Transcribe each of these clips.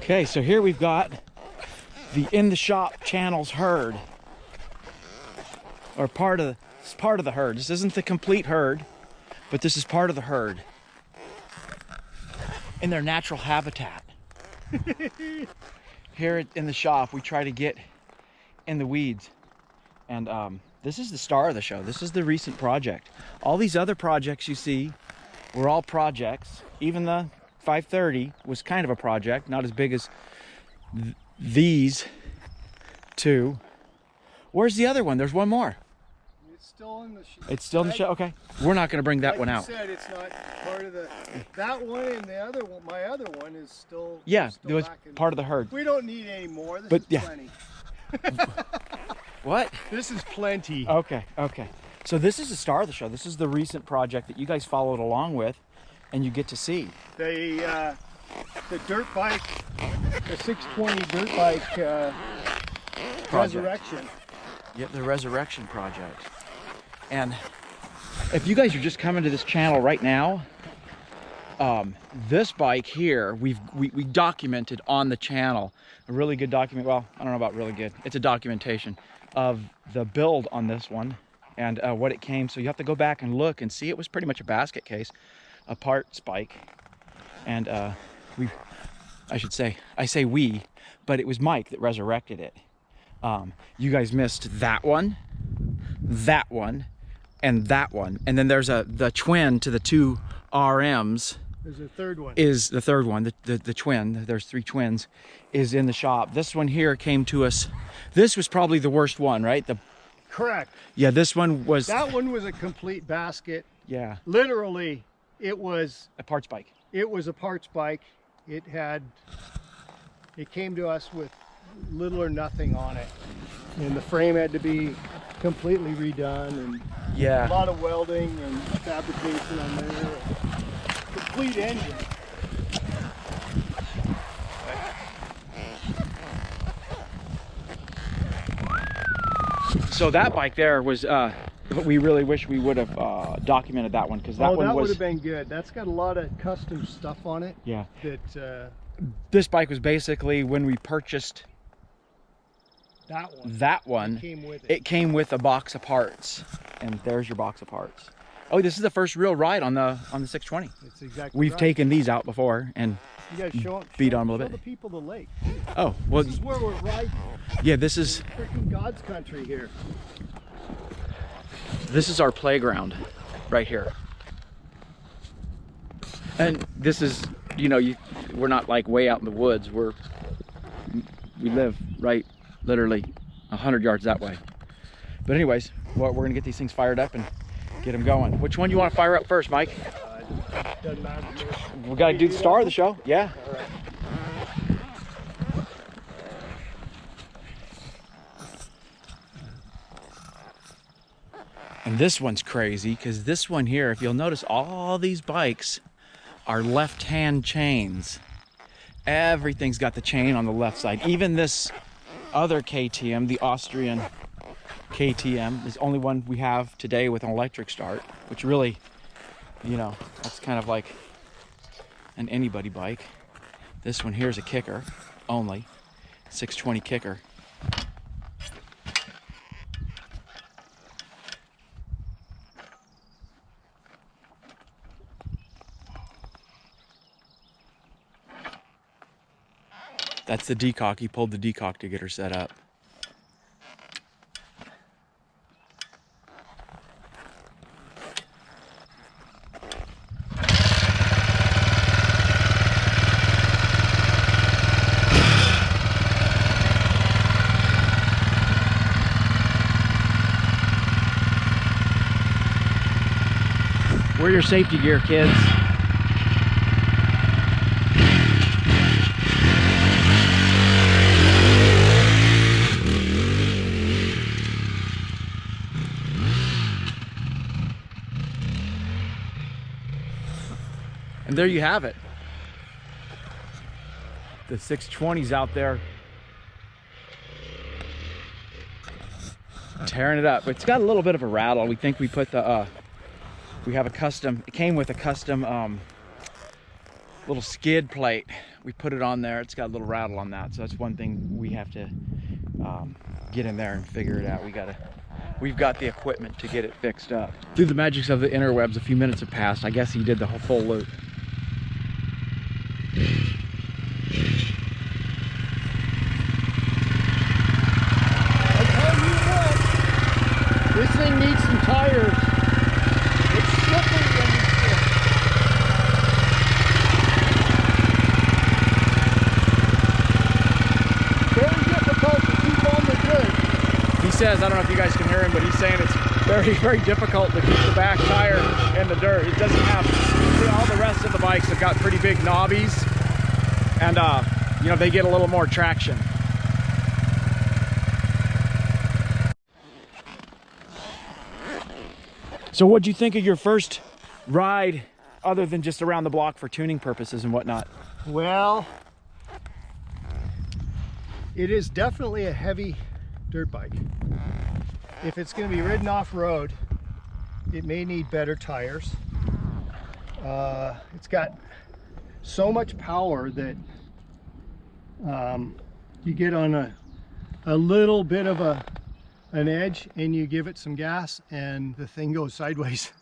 Okay, so here we've got the in the shop channels herd, or part of the herd. This isn't the complete herd, but this is part of the herd in their natural habitat. Here in the shop, we try to get in the weeds, and this is the star of the show. This is the recent project. All these other projects you see were all projects. Even the 530 was kind of a project, not as big as these two. Where's the other one? There's one more. It's still in the show. It's still in the show? Okay. We're not going to bring that like one you out. said, it's not part of the... That one and the other one, my other one is still... Yeah, still it was back in, part of the herd. We don't need any more. This But, is yeah. plenty. What? This is plenty. Okay, okay. So this is the star of the show. This is the recent project that you guys followed along with, and you get to see. The dirt bike, the 620 dirt bike resurrection. Yep, the Resurrection Project. And if you guys are just coming to this channel right now, this bike here, we documented on the channel. A really good document, well, I don't know about really good. It's a documentation of the build on this one and what it came. So you have to go back and look and see. It was pretty much a basket case, a parts bike. And I say we, but it was Mike that resurrected it. You guys missed that one, and that one. And then there's the twin to the two RMs. There's a third one. Is the third one, the twin, there's three twins, is in the shop. This one here came to us. This was probably the worst one, right? Correct. Yeah, this one was... That one was a complete basket. Yeah. Literally, it was... A parts bike. It was a parts bike. It came to us with little or nothing on it. And the frame had to be completely redone, and Yeah. a lot of welding and fabrication on there. Complete engine. So that bike there was, we really wish we would have documented that one, because that one that was... would have been good. That's got a lot of custom stuff on it. Yeah. That This bike was basically when we purchased that one. it came with it. It came with a box of parts, and there's your box of parts. Oh, this is the first real ride on the 620. It's exactly We've right. taken these out before and You guys beat on 'em a little show bit. the people the lake. Oh, well, This is where we're riding. yeah, this is Freaking God's country here. our playground right here. And this is, you know, we're not like way out in the woods. We live right literally 100 yards that way. But anyways, we're gonna get these things fired up and get them going. Which one do you want to fire up first, Mike? Doesn't matter to me. We gotta do the star of the show. Yeah. All right. And this one's crazy because this one here, if you'll notice, all these bikes are left-hand chains. Everything's got the chain on the left side. Even this other KTM, the Austrian KTM, is the only one we have today with an electric start, which really, you know, that's kind of like an anybody bike. This one here is a kicker only, 620 kicker. That's the decock. He pulled the decock to get her set up. Wear your safety gear, kids. And there you have it. The 620's out there tearing it up. It's got a little bit of a rattle. We think we put the we have a custom, it came with a custom little skid plate. We put it on there. It's got a little rattle on that, so that's one thing we have to get in there and figure it out. We've got the equipment to get it fixed up. Through the magics of the interwebs, a few minutes have passed. I guess he did the whole full loop. This thing needs some tires. It's slippery when you slip. Very difficult to keep on the dirt. He says, I don't know if you guys can hear him, but he's saying it's very, very difficult to keep the back tire in the dirt. It doesn't have, see, all the rest of the bikes have got pretty big knobbies, and you know, they get a little more traction. So what'd you think of your first ride, other than just around the block for tuning purposes and whatnot? Well, it is definitely a heavy dirt bike. If it's going to be ridden off-road, it may need better tires. It's got so much power that you get on a little bit of an edge and you give it some gas and the thing goes sideways.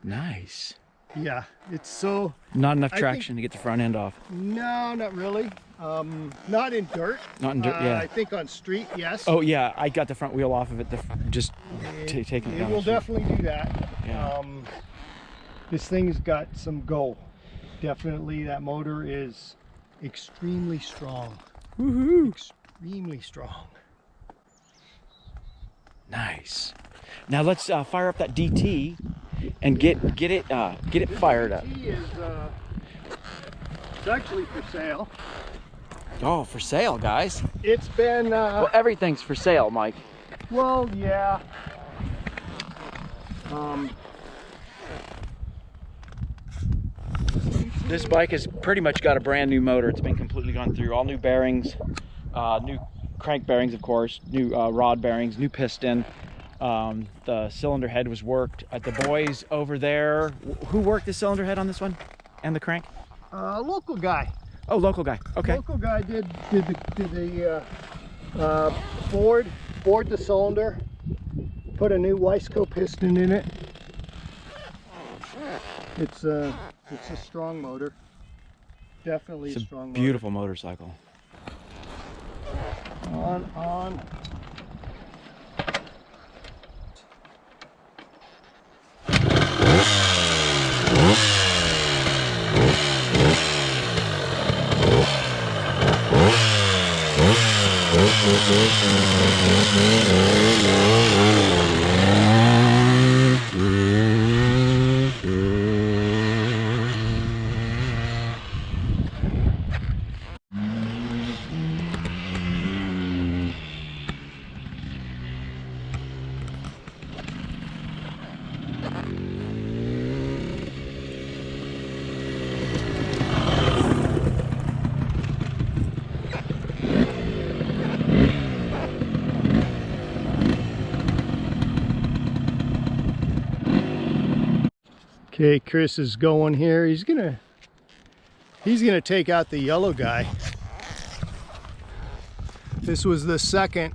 Nice. Yeah, it's so... Not enough traction to get the front end off. No, not really. Not in dirt. Not in dirt, yeah. I think on street, yes. Oh yeah, I got the front wheel off of it, just taking it down. It will definitely do that. Yeah. This thing's got some go. Definitely, that motor is extremely strong. Woohoo! Extremely strong. Nice. Now let's fire up that DT and get it fired up. DT is it's actually for sale. Oh, for sale, guys. It's been well, everything's for sale, Mike. well, yeah. This bike has pretty much got a brand new motor. It's been completely gone through. All new bearings, new crank bearings, of course, new rod bearings, new piston. The cylinder head was worked at the boys over there. Who worked the cylinder head on this one and the crank? Local guy. Oh, local guy. Okay. Local guy did the bored the cylinder, put a new Wiseco piston in it. It's a strong motor. Definitely a strong motor. Beautiful motorcycle. On. Okay, Chris is going here. He's gonna take out the yellow guy. This was the second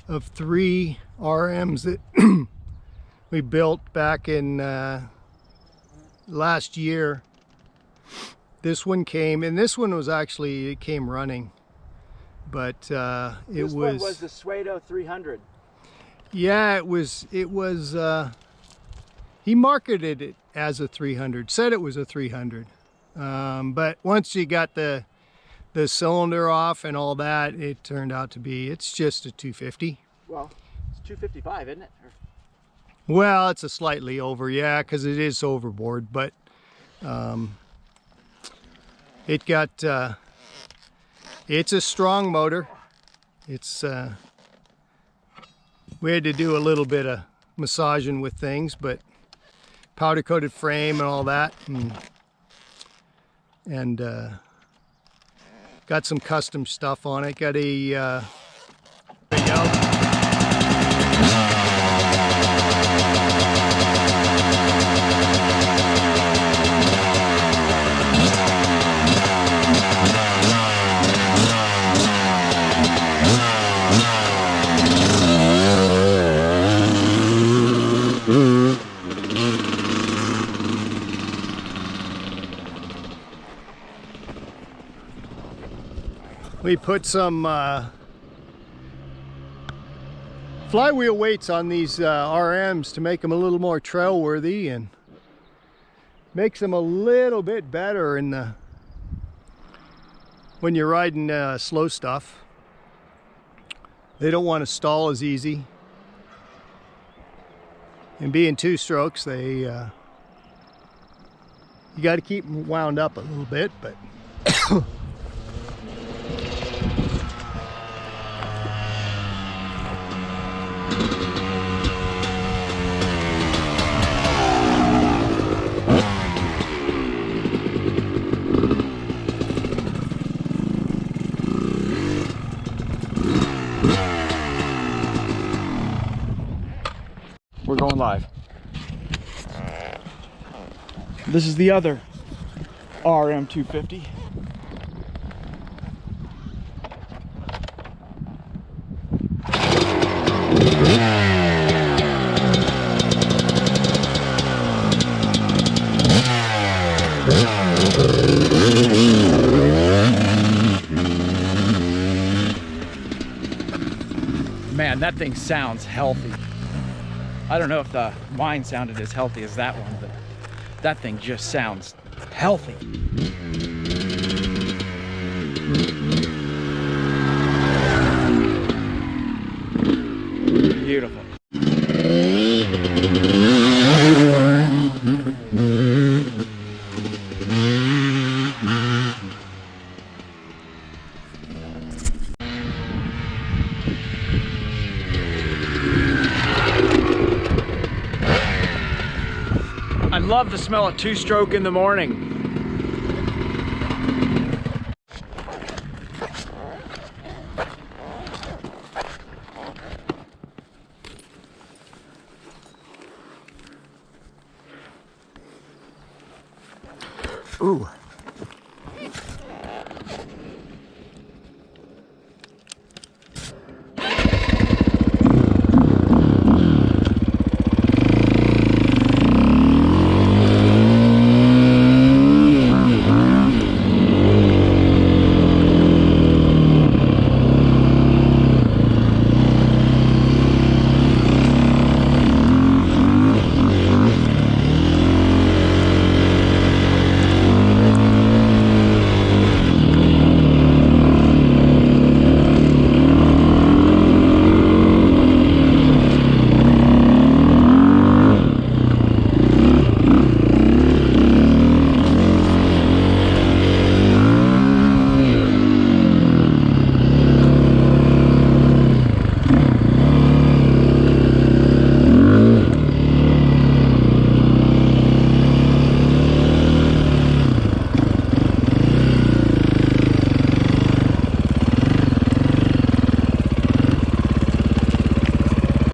of 3 RMs that we built back in last year. This one came, and this one was actually, it came running, but This one was the Suedo 300. Yeah, it was he marketed it as a 300, said it was a 300, but once you got the cylinder off and all that, it turned out to be, it's just a 250. Well, it's 255, isn't it? Well, it's a slightly over, yeah, because it is overboard, but it got it's a strong motor. It's we had to do a little bit of massaging with things, but powder coated frame and all that, and got some custom stuff on it. Got a we put some flywheel weights on these RMs to make them a little more trail worthy and makes them a little bit better in the when you're riding slow stuff. They don't want to stall as easy, and being two strokes, they you got to keep them wound up a little bit, but we're going live. This is the other RM250. Man, that thing sounds healthy. I don't know if the wine sounded as healthy as that one, but that thing just sounds healthy. Beautiful. I love the smell of two-stroke in the morning. Ooh.